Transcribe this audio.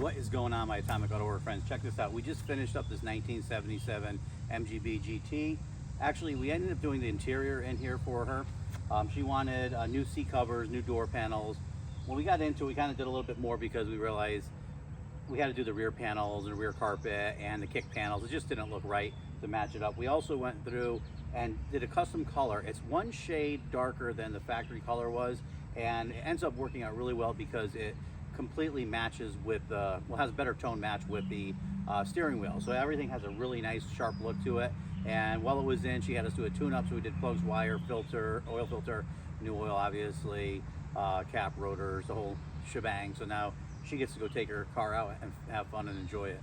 What is going on, my Atomic Auto Work friends? Check this out. We just finished up this 1977 MGB GT. Actually, we ended up doing the interior in here for her. She wanted new seat covers, new door panels. When we got into it, we kind of did a little bit more because we realized we had to do the rear panels and rear carpet and the kick panels. It just didn't look right to match it up. We also went through and did a custom color. It's one shade darker than the factory color was, and it ends up working out really well because it completely matches with has a better tone match with the steering wheel. So everything has a really nice sharp look to it. And while it was in, she had us do a tune-up, so we did plugs, wire, filter, oil filter, new oil obviously, cap, rotors, the whole shebang. So now she gets to go take her car out and have fun and enjoy it.